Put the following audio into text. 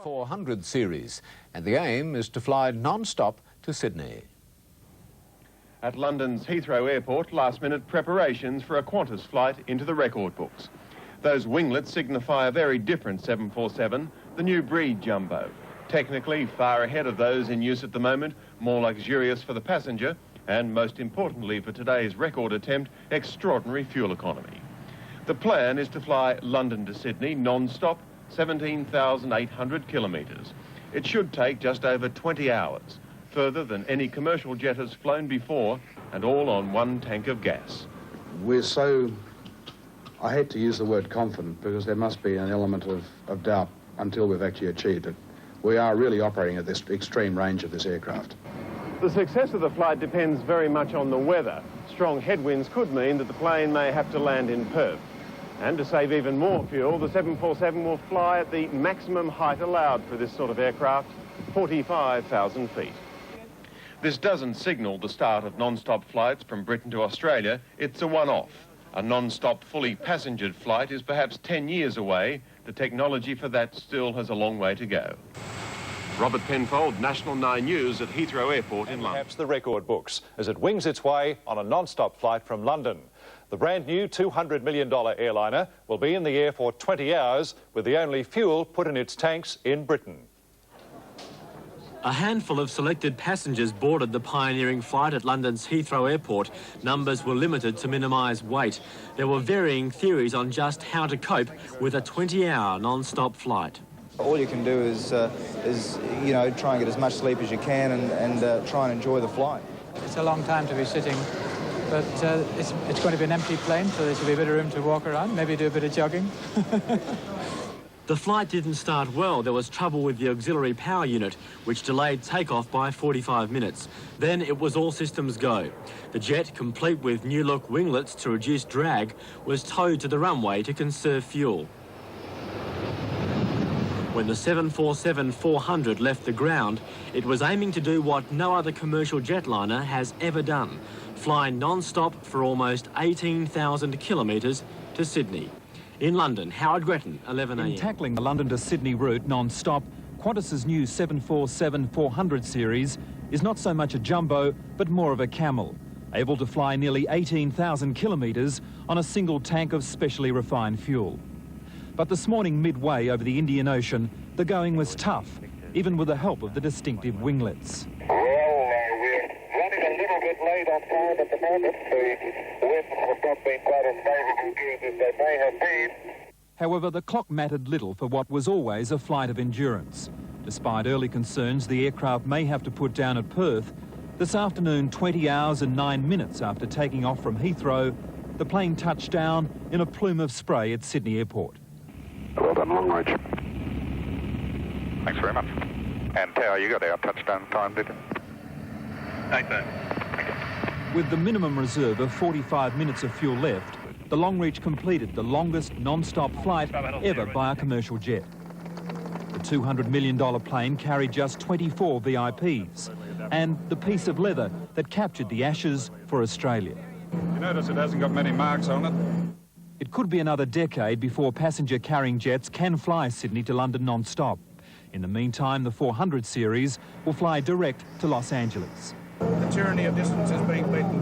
400 series, and the aim is to fly non-stop to Sydney. At London's Heathrow Airport, last-minute preparations for a Qantas flight into the record books. Those winglets signify a very different 747, the new breed jumbo. Technically far ahead of those in use at the moment, more luxurious for the passenger, and most importantly for today's record attempt, extraordinary fuel economy. The plan is to fly London to Sydney non-stop, 17,800 kilometres. It should take just over 20 hours, further than any commercial jet has flown before, and all on one tank of gas. We're so, I hate to use the word confident, because there must be an element of doubt until we've actually achieved it. We are really operating at this extreme range of this aircraft. The success of the flight depends very much on the weather. Strong headwinds could mean that the plane may have to land in Perth. And to save even more fuel, the 747 will fly at the maximum height allowed for this sort of aircraft, 45,000 feet. This doesn't signal the start of non-stop flights from Britain to Australia. It's a one-off. A non-stop, fully passengered flight is perhaps 10 years away. The technology for that still has a long way to go. Robert Penfold, National 9 News at Heathrow Airport in London. Perhaps the record books as it wings its way on a non-stop flight from London. The brand new $200 million airliner will be in the air for 20 hours with the only fuel put in its tanks in Britain. A handful of selected passengers boarded the pioneering flight at London's Heathrow Airport. Numbers were limited to minimise weight. There were varying theories on just how to cope with a 20-hour non-stop flight. All you can do is try and get as much sleep as you can and try and enjoy the flight. It's a long time to be sitting, but it's going to be an empty plane, so there should be a bit of room to walk around, maybe do a bit of jogging. The flight didn't start well. There was trouble with the auxiliary power unit, which delayed takeoff by 45 minutes. Then it was all systems go. The jet, complete with new-look winglets to reduce drag, was towed to the runway to conserve fuel. When the 747-400 left the ground, it was aiming to do what no other commercial jetliner has ever done, fly non-stop for almost 18,000 kilometres to Sydney. In London, Howard Gretton, 11 a.m. In tackling the London to Sydney route non-stop, Qantas's new 747-400 series is not so much a jumbo, but more of a camel, able to fly nearly 18,000 kilometres on a single tank of specially refined fuel. But this morning, midway over the Indian Ocean, the going was tough, even with the help of the distinctive winglets. Well, we're running a little bit late on time at the moment. The winds have not been quite as favourable to us as they may have been. However, the clock mattered little for what was always a flight of endurance. Despite early concerns the aircraft may have to put down at Perth, this afternoon, 20 hours and 9 minutes after taking off from Heathrow, the plane touched down in a plume of spray at Sydney Airport. Well done, long range. Thanks very much. And Tower, you got our touchdown time, did you? Take that. With the minimum reserve of 45 minutes of fuel left, the Longreach completed the longest non-stop flight ever by a commercial jet. The $200 million plane carried just 24 VIPs and the piece of leather that captured the Ashes for Australia. You notice it hasn't got many marks on it? It could be another decade before passenger-carrying jets can fly Sydney to London non-stop. In the meantime, the 400 series will fly direct to Los Angeles. The tyranny of distance is being beaten.